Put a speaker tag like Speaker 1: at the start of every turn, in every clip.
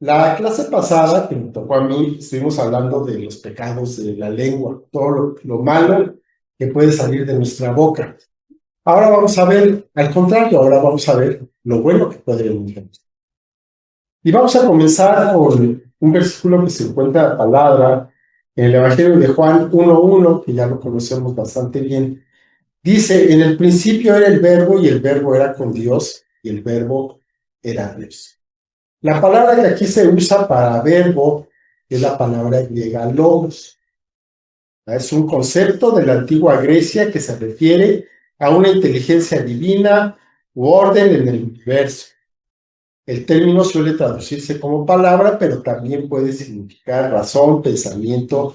Speaker 1: La clase pasada que me tocó a mí, estuvimos hablando de los pecados de la lengua, todo lo malo que puede salir de nuestra boca. Ahora vamos a ver, al contrario, ahora vamos a ver lo bueno que puede venir de nosotros. Y vamos a comenzar con un versículo que se encuentra a palabra en el Evangelio de Juan 1:1, que ya lo conocemos bastante bien. Dice, en el principio era el verbo y el verbo era con Dios y el verbo era Dios. La palabra que aquí se usa para verbo es la palabra griega logos. Es un concepto de la antigua Grecia que se refiere a una inteligencia divina u orden en el universo. El término suele traducirse como palabra, pero también puede significar razón, pensamiento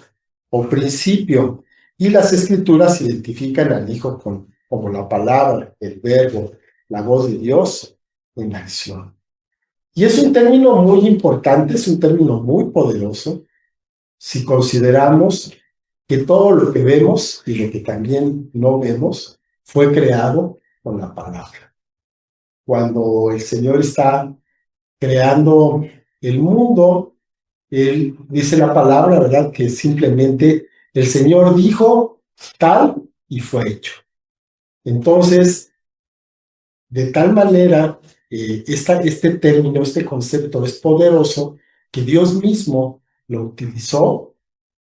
Speaker 1: o principio. Y las escrituras identifican al Hijo como la palabra, el verbo, la voz de Dios en acción. Y es un término muy importante, es un término muy poderoso si consideramos que todo lo que vemos y lo que también no vemos fue creado con la palabra. Cuando el Señor está creando el mundo, Él dice la palabra, ¿verdad? Que simplemente el Señor dijo tal y fue hecho. Entonces, de tal manera, este término, este concepto es poderoso que Dios mismo lo utilizó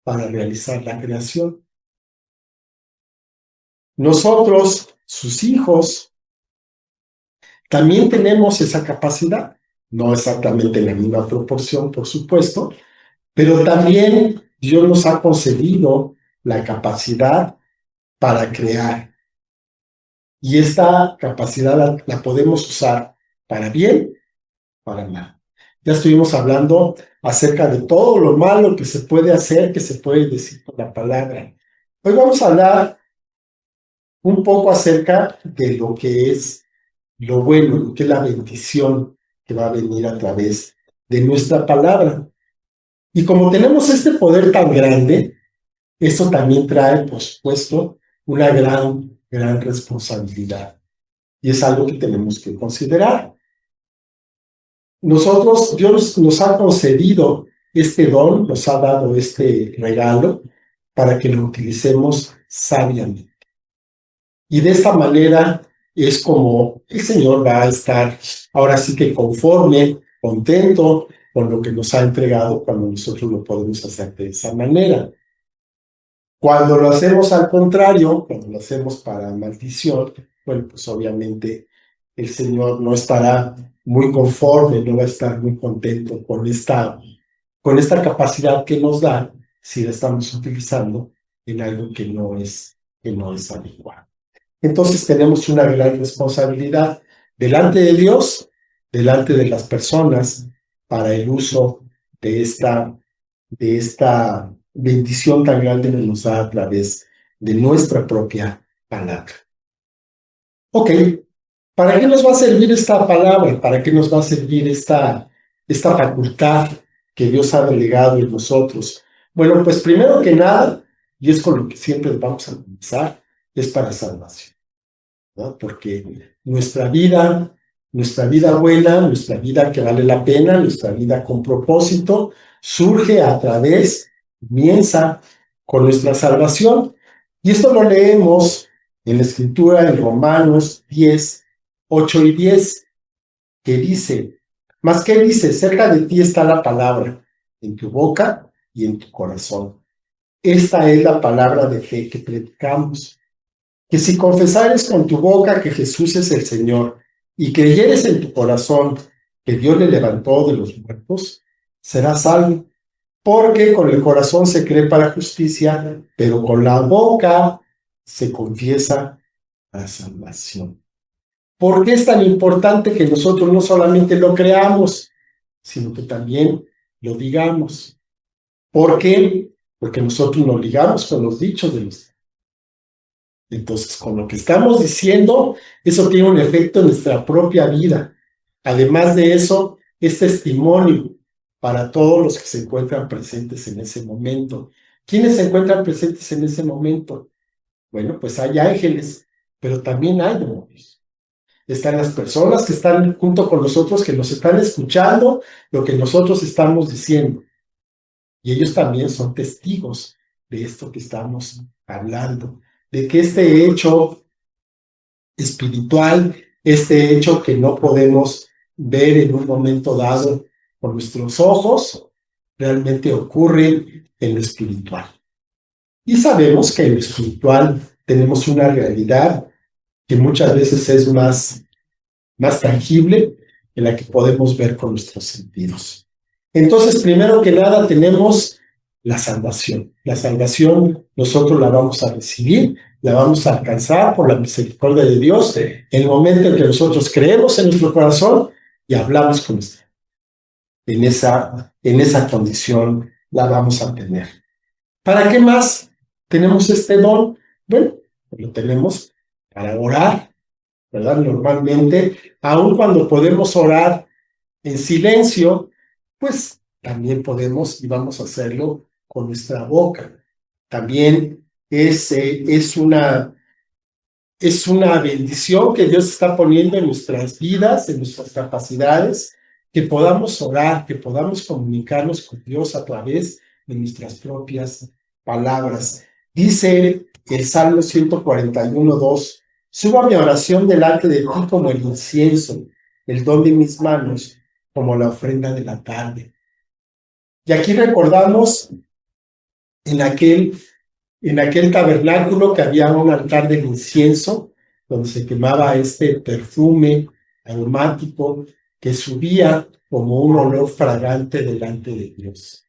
Speaker 1: para realizar la creación. Nosotros, sus hijos, también tenemos esa capacidad, no exactamente en la misma proporción, por supuesto, pero también Dios nos ha concedido la capacidad para crear. Y esta capacidad la podemos usar para bien, para mal. Ya estuvimos hablando acerca de todo lo malo que se puede hacer, que se puede decir con la palabra. Hoy vamos a hablar un poco acerca de lo que es lo bueno, lo que es la bendición que va a venir a través de nuestra palabra. Y como tenemos este poder tan grande, esto también trae, por supuesto, una gran responsabilidad. Y es algo que tenemos que considerar. Nosotros, Dios nos ha concedido este don, nos ha dado este regalo para que lo utilicemos sabiamente. Y de esta manera es como el Señor va a estar ahora sí que conforme, contento con lo que nos ha entregado cuando nosotros lo podemos hacer de esa manera. Cuando lo hacemos al contrario, cuando lo hacemos para maldición, bueno, pues obviamente el Señor no estará muy conforme, no va a estar muy contento con esta capacidad que nos da si la estamos utilizando en algo que no es adecuado. Entonces tenemos una gran responsabilidad delante de Dios, delante de las personas, para el uso de esta bendición tan grande que nos da a través de nuestra propia palabra. Ok, ¿para qué nos va a servir esta palabra? ¿Para qué nos va a servir esta facultad que Dios ha delegado en nosotros? Bueno, pues primero que nada, y es con lo que siempre vamos a comenzar, es para salvación, ¿no? Porque nuestra vida buena, nuestra vida que vale la pena, nuestra vida con propósito, surge a través, comienza con nuestra salvación. Y esto lo leemos en la Escritura en Romanos 10, 8 y 10, que dice, ¿más qué dice? Cerca de ti está la palabra, en tu boca y en tu corazón. Esta es la palabra de fe que predicamos, que si confesares con tu boca que Jesús es el Señor y creyeres en tu corazón que Dios le levantó de los muertos, serás salvo. Porque con el corazón se cree para justicia, pero con la boca se confiesa para salvación. ¿Por qué es tan importante que nosotros no solamente lo creamos, sino que también lo digamos? ¿Por qué? Porque nosotros nos ligamos con los dichos de los. Entonces, con lo que estamos diciendo, eso tiene un efecto en nuestra propia vida. Además de eso, es testimonio para todos los que se encuentran presentes en ese momento. ¿Quiénes se encuentran presentes en ese momento? Bueno, pues hay ángeles, pero también hay demonios. están las personas que están junto con nosotros, que nos están escuchando lo que nosotros estamos diciendo. Y ellos también son testigos de esto que estamos hablando, de que este hecho espiritual, este hecho que no podemos ver en un momento dado con nuestros ojos, realmente ocurre en lo espiritual. Y sabemos que en lo espiritual tenemos una realidad que muchas veces es más tangible, en la que podemos ver con nuestros sentidos. Entonces, primero que nada, tenemos la salvación. La salvación nosotros la vamos a recibir, la vamos a alcanzar por la misericordia de Dios en el momento en que nosotros creemos en nuestro corazón y hablamos con usted. En esa condición la vamos a tener. ¿Para qué más tenemos este don? Bueno, lo tenemos para orar, ¿verdad? Normalmente, aun cuando podemos orar en silencio, pues también podemos y vamos a hacerlo con nuestra boca. También es una bendición que Dios está poniendo en nuestras vidas, en nuestras capacidades, que podamos orar, que podamos comunicarnos con Dios a través de nuestras propias palabras. Dice el Salmo 141:2, suba mi oración delante de ti como el incienso, el don de mis manos, como la ofrenda de la tarde. Y aquí recordamos en aquel tabernáculo que había un altar del incienso, donde se quemaba este perfume aromático que subía como un olor fragante delante de Dios.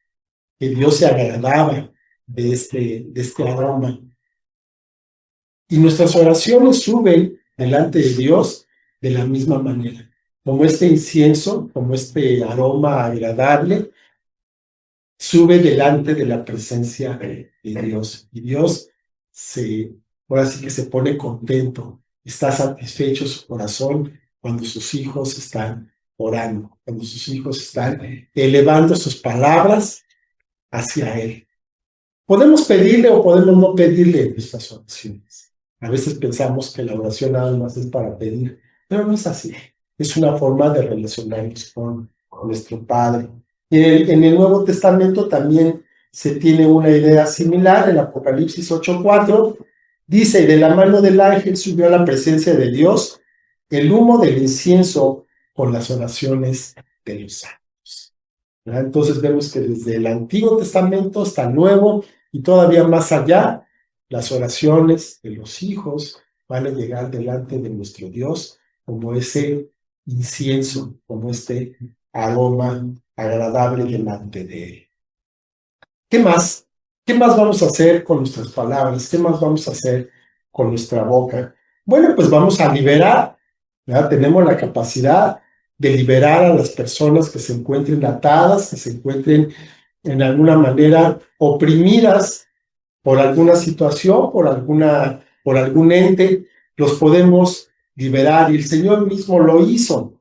Speaker 1: Que Dios se agradaba de este aroma. Y nuestras oraciones suben delante de Dios de la misma manera, como este incienso, como este aroma agradable, sube delante de la presencia de Dios. Y Dios ahora sí que se pone contento, está satisfecho su corazón cuando sus hijos están orando, cuando sus hijos están elevando sus palabras hacia Él. Podemos pedirle o podemos no pedirle en nuestras oraciones. A veces pensamos que la oración nada más es para pedir, pero no es así. Es una forma de relacionarnos con nuestro Padre. Y en el Nuevo Testamento también se tiene una idea similar. En Apocalipsis 8:4 dice, y de la mano del ángel subió a la presencia de Dios el humo del incienso con las oraciones de los santos. Entonces vemos que desde el Antiguo Testamento hasta el Nuevo y todavía más allá, las oraciones de los hijos van a llegar delante de nuestro Dios como ese incienso, como este aroma agradable delante de Él. ¿Qué más? ¿Qué más vamos a hacer con nuestras palabras? ¿Qué más vamos a hacer con nuestra boca? Bueno, pues vamos a liberar, ¿verdad? Tenemos la capacidad de liberar a las personas que se encuentren atadas, que se encuentren en alguna manera oprimidas por alguna situación, por algún ente, los podemos liberar. Y el Señor mismo lo hizo.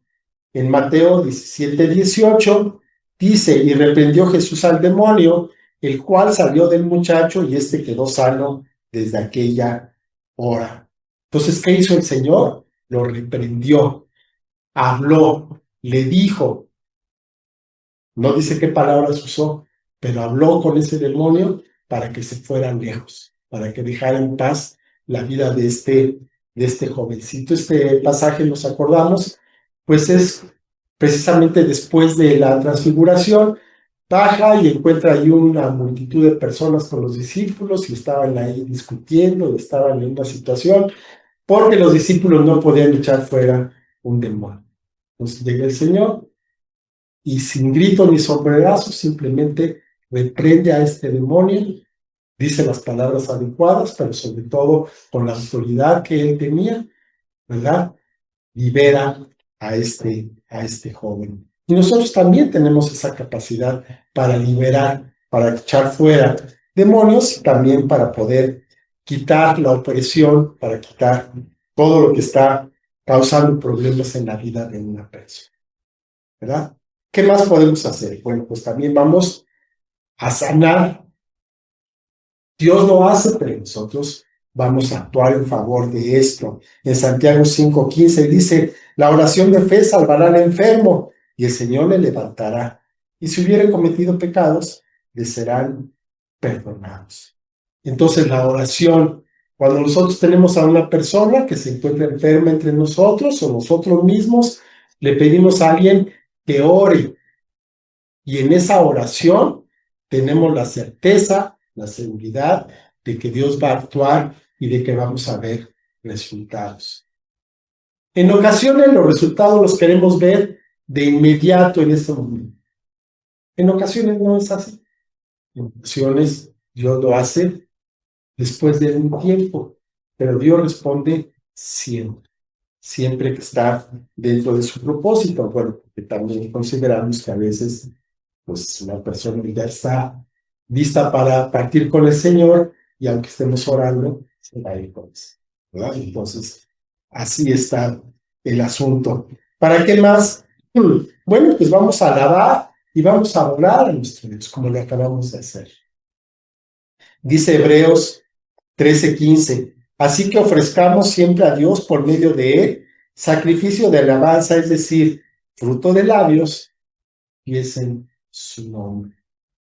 Speaker 1: En Mateo 17:18 dice, y reprendió Jesús al demonio, el cual salió del muchacho y éste quedó sano desde aquella hora. Entonces, ¿qué hizo el Señor? Lo reprendió, habló, le dijo, no dice qué palabras usó, pero habló con ese demonio para que se fueran lejos, para que dejara en paz la vida de este jovencito. Este pasaje, nos acordamos, pues es precisamente después de la transfiguración, baja y encuentra ahí una multitud de personas con los discípulos y estaban ahí discutiendo, y estaban en una situación, porque los discípulos no podían echar fuera un demonio. Entonces llega el Señor y sin grito ni sombrerazo, simplemente reprende a este demonio, dice las palabras adecuadas, pero sobre todo con la autoridad que él tenía, ¿verdad? Libera a este joven. Y nosotros también tenemos esa capacidad para liberar, para echar fuera demonios y también para poder quitar la opresión, para quitar todo lo que está causando problemas en la vida de una persona, ¿verdad? ¿Qué más podemos hacer? Bueno, pues también vamos a sanar. Dios lo hace, pero nosotros vamos a actuar en favor de esto. En Santiago 5:15 dice, la oración de fe salvará al enfermo y el Señor le levantará. Y si hubiere cometido pecados, le serán perdonados. Entonces la oración, cuando nosotros tenemos a una persona que se encuentra enferma entre nosotros o nosotros mismos, le pedimos a alguien que ore. Y en esa oración tenemos la certeza, la seguridad de que Dios va a actuar y de que vamos a ver resultados. En ocasiones los resultados los queremos ver de inmediato en este momento. En ocasiones no es así. En ocasiones Dios lo hace después de un tiempo, pero Dios responde siempre, siempre que está dentro de su propósito. Bueno, porque también consideramos que a veces pues la persona ya está lista para partir con el Señor y aunque estemos orando, se va a ir con eso, ¿verdad? Entonces, así está el asunto. ¿Para qué más? Bueno, pues vamos a alabar y vamos a orar a nuestro Dios, como le acabamos de hacer. Dice Hebreos 13:15, así que ofrezcamos siempre a Dios por medio de Él sacrificio de alabanza, es decir, fruto de labios, y es en su nombre.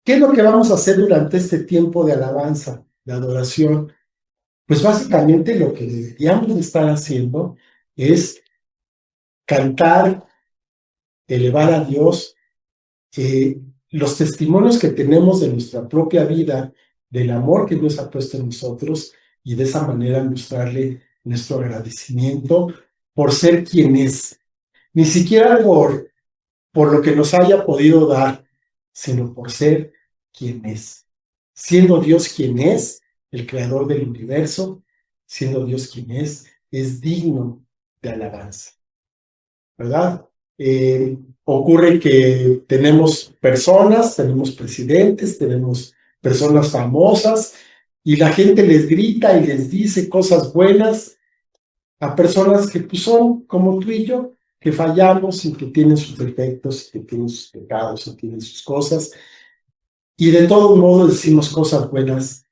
Speaker 1: ¿Qué es lo que vamos a hacer durante este tiempo de alabanza, de adoración? Pues básicamente lo que deberíamos estar haciendo es cantar, elevar a Dios, los testimonios que tenemos de nuestra propia vida, del amor que Dios ha puesto en nosotros y de esa manera mostrarle nuestro agradecimiento por ser quien es. Ni siquiera por lo que nos haya podido dar, sino por ser quien es. Siendo Dios quien es, el creador del universo, siendo Dios quien es digno de alabanza, ¿verdad? Ocurre que tenemos personas, tenemos presidentes, tenemos personas famosas, y la gente les grita y les dice cosas buenas a personas que pues, son como tú y yo, que fallamos y que tienen sus defectos, que tienen sus pecados, y tienen sus cosas, y de todos modos decimos cosas buenas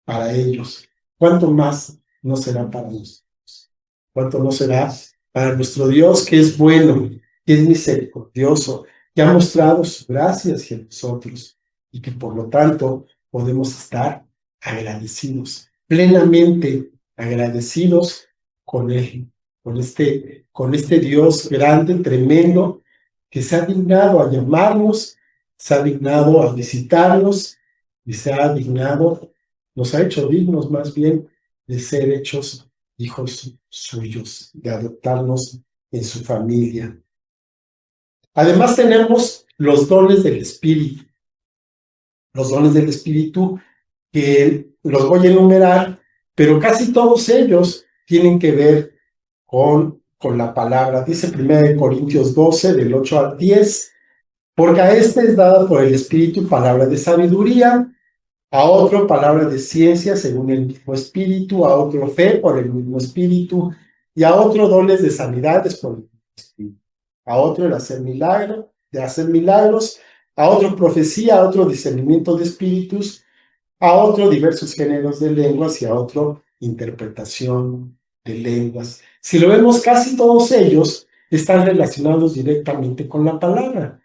Speaker 1: para ellos. ¿Cuánto más no será para nosotros? ¿Cuánto no será para nuestro Dios, que es bueno, que es misericordioso, que ha mostrado su gracia hacia nosotros y que por lo tanto podemos estar agradecidos, plenamente agradecidos con Él, con este Dios grande, tremendo, que se ha dignado a llamarnos, se ha dignado a visitarnos y se ha dignado, nos ha hecho dignos más bien de ser hechos hijos suyos, de adoptarnos en su familia. Además tenemos los dones del Espíritu. Los dones del Espíritu que los voy a enumerar, pero casi todos ellos tienen que ver con la palabra. Dice 1 Corintios 12, del 8 al 10, porque a este es dada por el Espíritu palabra de sabiduría, a otro palabra de ciencia según el mismo Espíritu, a otro fe por el mismo Espíritu, y a otro dones de sanidades por el mismo Espíritu, a otro de hacer milagros, a otro profecía, a otro discernimiento de espíritus, a otro diversos géneros de lenguas y a otro interpretación de lenguas. Si lo vemos, casi todos ellos están relacionados directamente con la palabra.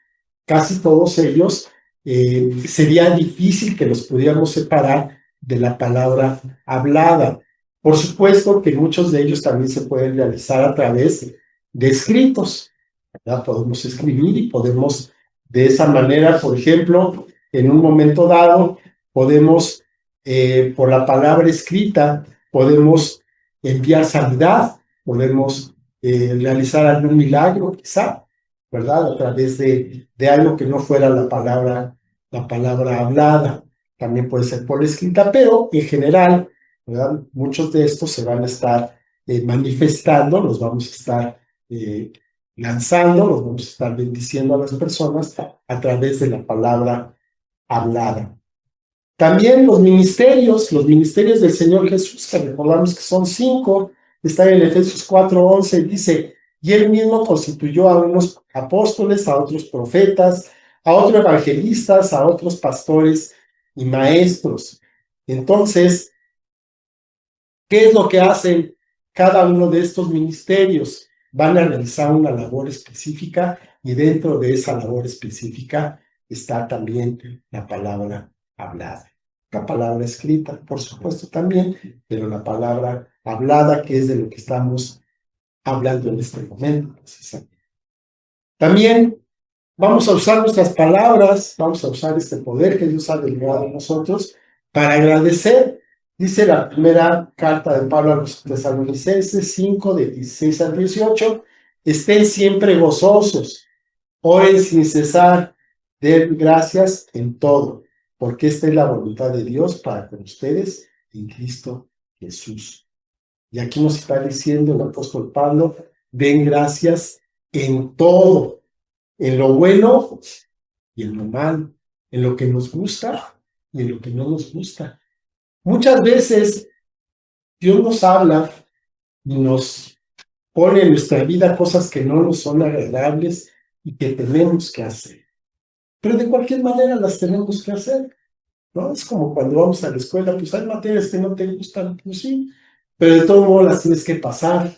Speaker 1: Casi todos ellos sería difícil que los pudiéramos separar de la palabra hablada. Por supuesto que muchos de ellos también se pueden realizar a través de escritos, ¿verdad? Podemos escribir y podemos de esa manera, por ejemplo, en un momento dado, podemos, por la palabra escrita, podemos enviar sanidad, podemos realizar algún milagro, quizá, ¿verdad? A través de algo que no fuera la palabra hablada. También puede ser por escrita, pero en general, ¿verdad? Muchos de estos se van a estar manifestando, los vamos a estar lanzando, los vamos a estar bendiciendo a las personas a través de la palabra hablada. También los ministerios del Señor Jesús, que recordamos que son 5, está en Efesios 4:11, dice, y Él mismo constituyó a unos apóstoles, a otros profetas, a otros evangelistas, a otros pastores y maestros. Entonces, ¿Qué es lo que hacen cada uno de estos ministerios? Van a realizar una labor específica y dentro de esa labor específica está también la palabra hablada. La palabra escrita, por supuesto, también, pero la palabra hablada, que es de lo que estamos hablando en este momento. También vamos a usar nuestras palabras, vamos a usar este poder que Dios ha delegado en nosotros para agradecer. Dice la primera carta de Pablo a los Tesalonicenses 5, de 16 al 18, estén siempre gozosos, oren sin cesar, den gracias en todo, porque esta es la voluntad de Dios para con ustedes en Cristo Jesús. Y aquí nos está diciendo el apóstol Pablo, den gracias en todo, en lo bueno y en lo malo, en lo que nos gusta y en lo que no nos gusta. Muchas veces Dios nos habla y nos pone en nuestra vida cosas que no nos son agradables y que tenemos que hacer. Pero de cualquier manera las tenemos que hacer, ¿no? Es como cuando vamos a la escuela, pues hay materias que no te gustan, pues sí, pero de todo modo las tienes que pasar,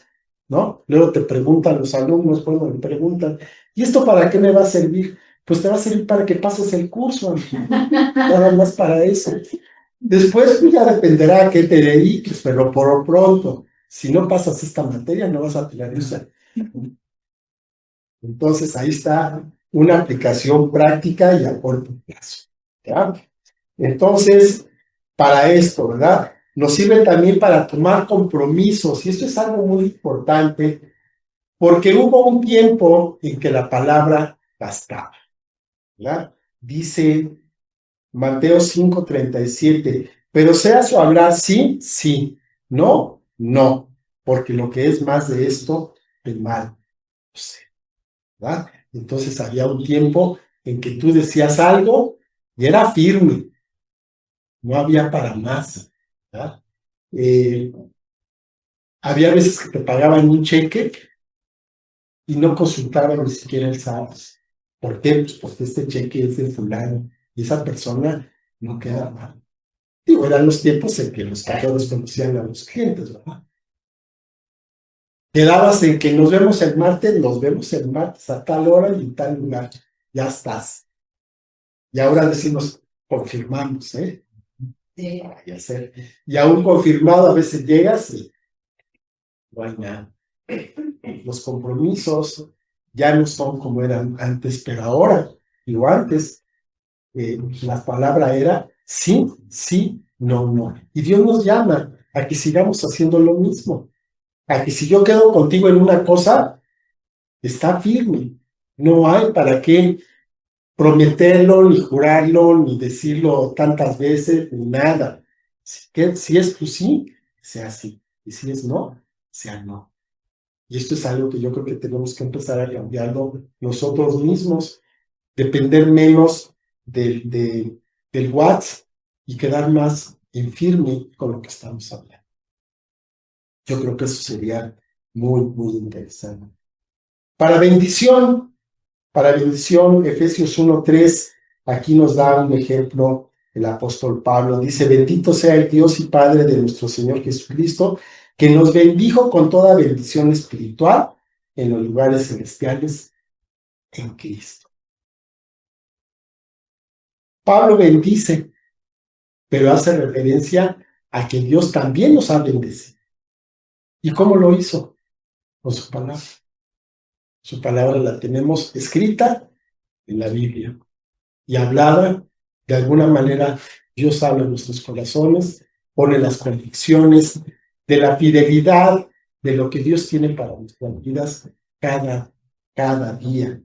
Speaker 1: ¿no? Luego te preguntan los alumnos, bueno, me preguntan, ¿y esto para qué me va a servir? Pues te va a servir para que pases el curso, nada más para eso. Después pues, ya dependerá a qué te dediques, pero por lo pronto, si no pasas esta materia, no vas a tener esa. Entonces ahí está una aplicación práctica y a corto plazo. ¿Ya? Entonces, para esto, ¿verdad? Nos sirve también para tomar compromisos, y esto es algo muy importante, porque hubo un tiempo en que la palabra bastaba, ¿verdad? Dice Mateo 5:37, pero sea su hablar sí, sí, no, no, porque lo que es más de esto, el mal, no sé, ¿verdad? Entonces había un tiempo en que tú decías algo y era firme, no había para más, ¿verdad? Eh, Había veces que te pagaban un cheque y no consultaban ni siquiera el SAT. ¿Por qué? Pues porque este cheque es de fulano y esa persona no queda mal. Digo, eran los tiempos en que los cajeros conocían a los clientes, ¿verdad? Quedabas en que nos vemos el martes a tal hora y en tal lugar. Ya estás. Y ahora decimos, confirmamos, ¿eh? Sí. Vaya a ser. Y aún confirmado, a veces llegas y no hay nada. Los compromisos ya no son como eran antes, pero ahora, igual antes, la palabra era sí, sí, no, no. Y Dios nos llama a que sigamos haciendo lo mismo, a que si yo quedo contigo en una cosa, está firme. No hay para qué prometerlo, ni jurarlo, ni decirlo tantas veces, ni nada. Si es pues sí, sea sí. Y si es no, sea no. Y esto es algo que yo creo que tenemos que empezar a cambiarlo nosotros mismos, depender menos del WhatsApp y quedar más en firme con lo que estamos hablando. Yo creo que eso sería muy, muy interesante. Para bendición, Efesios 1:3, aquí nos da un ejemplo el apóstol Pablo. Dice, bendito sea el Dios y Padre de nuestro Señor Jesucristo, que nos bendijo con toda bendición espiritual en los lugares celestiales en Cristo. Pablo bendice, pero hace referencia a que Dios también nos ha bendecido. ¿Y cómo lo hizo? Con su palabra. Su palabra la tenemos escrita en la Biblia y hablada. De alguna manera, Dios habla en nuestros corazones, pone las convicciones de la fidelidad de lo que Dios tiene para nuestras vidas cada día.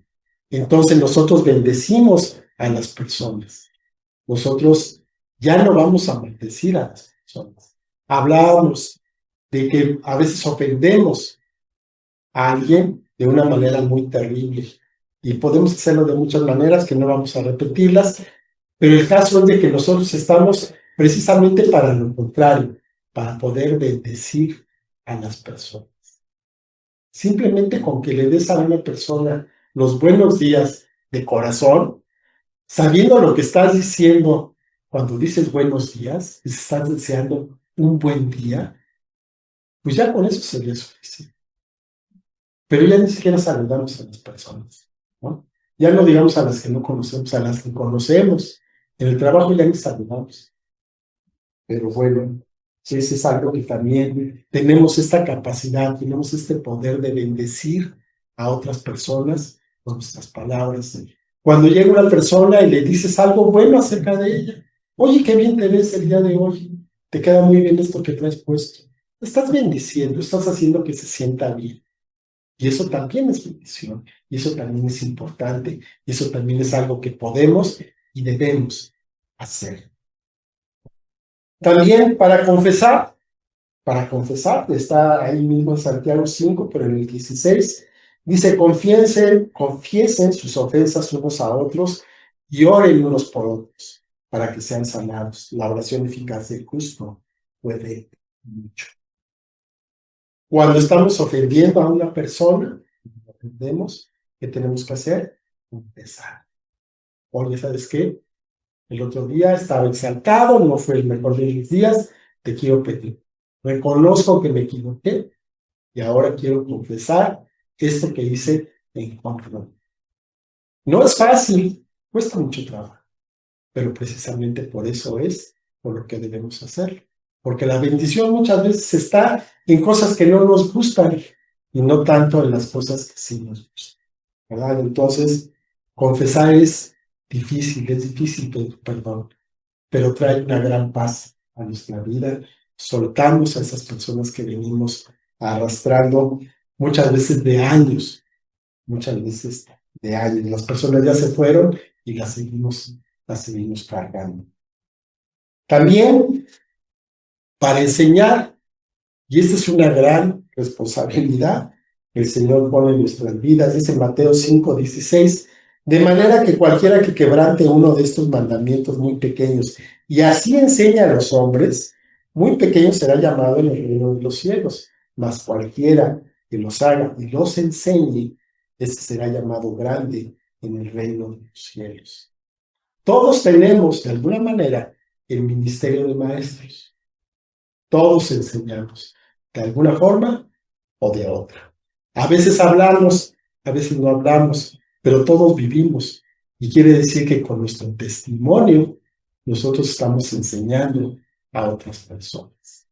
Speaker 1: Entonces nosotros bendecimos a las personas. Nosotros ya no vamos a maldecir a las personas. Hablábamos de que a veces ofendemos a alguien de una manera muy terrible. Y podemos hacerlo de muchas maneras que no vamos a repetirlas, pero el caso es de que nosotros estamos precisamente para lo contrario, para poder bendecir a las personas. Simplemente con que le des a una persona los buenos días de corazón, sabiendo lo que estás diciendo cuando dices buenos días, estás deseando un buen día, pues ya con eso sería suficiente. Pero ya ni siquiera saludamos a las personas, ¿no? Ya no digamos a las que no conocemos, a las que conocemos. En el trabajo ya ni saludamos. Pero bueno, ese es algo que también tenemos esta capacidad, tenemos este poder de bendecir a otras personas con nuestras palabras. Cuando llega una persona y le dices algo bueno acerca de ella, oye, qué bien te ves el día de hoy, te queda muy bien esto que traes puesto. Estás bendiciendo, estás haciendo que se sienta bien. Y eso también es bendición, y eso también es importante, y eso también es algo que podemos y debemos hacer. También para confesar, está ahí mismo en Santiago 5, pero en el 16, dice, confiesen sus ofensas unos a otros y oren unos por otros para que sean sanados. La oración eficaz del justo puede mucho. Cuando estamos ofendiendo a una persona, entendemos que tenemos que hacer confesar. Oye, ¿sabes qué? El otro día estaba exaltado, no fue el mejor de mis días, te quiero pedir. Reconozco que me equivoqué y ahora quiero confesar esto que hice en contra. No es fácil, cuesta mucho trabajo, pero precisamente por eso es por lo que debemos hacer. Porque la bendición muchas veces está en cosas que no nos gustan y no tanto en las cosas que sí nos gustan, ¿verdad? Entonces, confesar es difícil pedir perdón, pero trae una gran paz a nuestra vida. Soltamos a esas personas que venimos arrastrando muchas veces de años, muchas veces de años. Las personas ya se fueron y las seguimos cargando. También para enseñar, y esta es una gran responsabilidad que el Señor pone en nuestras vidas, dice Mateo 5:16, de manera que cualquiera que quebrante uno de estos mandamientos muy pequeños y así enseña a los hombres, muy pequeño será llamado en el reino de los cielos, mas cualquiera que los haga y los enseñe, ese será llamado grande en el reino de los cielos. Todos tenemos, de alguna manera, el ministerio de maestros. Todos enseñamos, de alguna forma o de otra. A veces hablamos, a veces no hablamos, pero todos vivimos. Y quiere decir que con nuestro testimonio nosotros estamos enseñando a otras personas.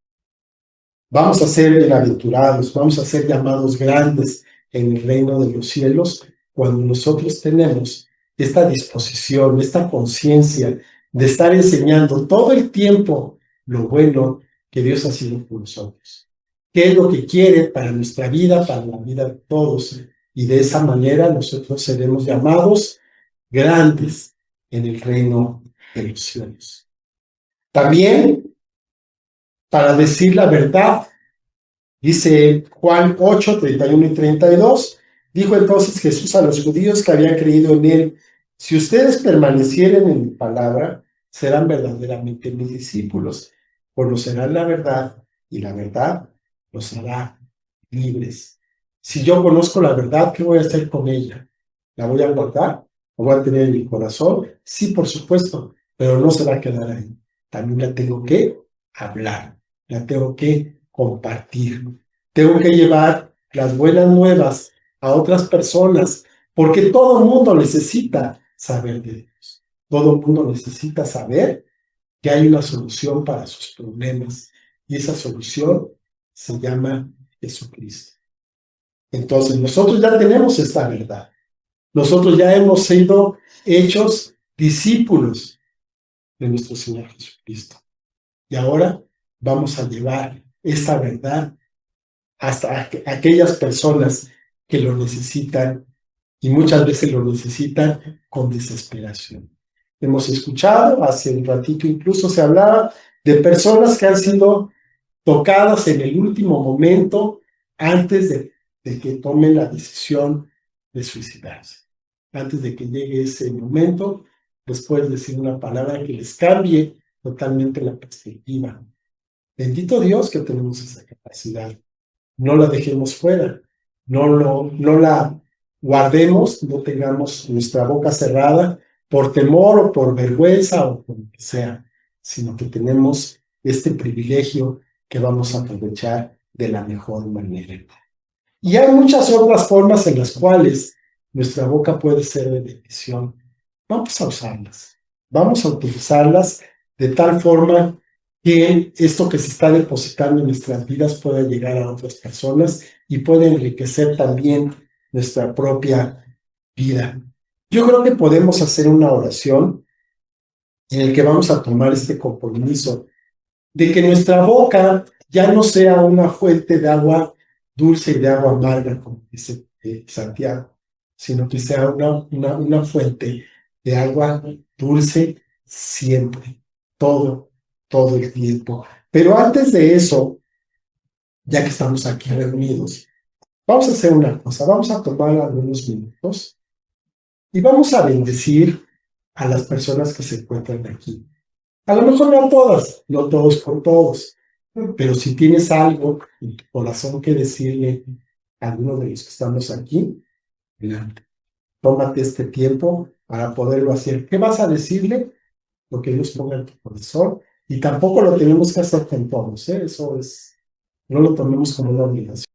Speaker 1: Vamos a ser bienaventurados, vamos a ser llamados grandes en el reino de los cielos cuando nosotros tenemos esta disposición, esta conciencia de estar enseñando todo el tiempo lo bueno que Dios ha sido por nosotros. ¿Qué es lo que quiere para nuestra vida, para la vida de todos? Y de esa manera nosotros seremos llamados grandes en el reino de los cielos. También para decir la verdad. Dice Juan 8, 31 y 32, dijo entonces Jesús a los judíos que habían creído en él, si ustedes permanecieren en mi palabra, serán verdaderamente mis discípulos, conocerán la verdad y la verdad los hará libres. Si yo conozco la verdad, ¿qué voy a hacer con ella? ¿La voy a guardar? ¿La voy a tener en mi corazón? Sí, por supuesto, pero no se va a quedar ahí. También la tengo que hablar, la tengo que compartir. Tengo que llevar las buenas nuevas a otras personas, porque todo el mundo necesita saber de Dios. Todo el mundo necesita saber que hay una solución para sus problemas, y esa solución se llama Jesucristo. Entonces, nosotros ya tenemos esta verdad. Nosotros ya hemos sido hechos discípulos de nuestro Señor Jesucristo. Y ahora vamos a llevar esta verdad hasta aquellas personas que lo necesitan y muchas veces lo necesitan con desesperación. Hemos escuchado, hace un ratito incluso se hablaba de personas que han sido tocadas en el último momento antes de que tomen la decisión de suicidarse. Antes de que llegue ese momento, después de decir una palabra que les cambie totalmente la perspectiva. Bendito Dios que tenemos esa capacidad. No la dejemos fuera, no la guardemos, no tengamos nuestra boca cerrada por temor o por vergüenza o por lo que sea, sino que tenemos este privilegio que vamos a aprovechar de la mejor manera. Y hay muchas otras formas en las cuales nuestra boca puede ser de bendición. Vamos a usarlas. Vamos a utilizarlas de tal forma que esto que se está depositando en nuestras vidas pueda llegar a otras personas y pueda enriquecer también nuestra propia vida. Yo creo que podemos hacer una oración en el que vamos a tomar este compromiso de que nuestra boca ya no sea una fuente de agua dulce y de agua amarga, como dice Santiago, sino que sea una fuente de agua dulce siempre, todo el tiempo. Pero antes de eso, ya que estamos aquí reunidos, vamos a hacer una cosa, vamos a tomar algunos minutos y vamos a bendecir a las personas que se encuentran aquí. A lo mejor no todas, no todos con todos, pero si tienes algo en tu corazón que decirle a alguno de los que estamos aquí, adelante. Tómate este tiempo para poderlo hacer. ¿Qué vas a decirle? Lo que Dios ponga en tu corazón. Y tampoco lo tenemos que hacer con todos, ¿eh? Eso es, no lo tomemos como una obligación.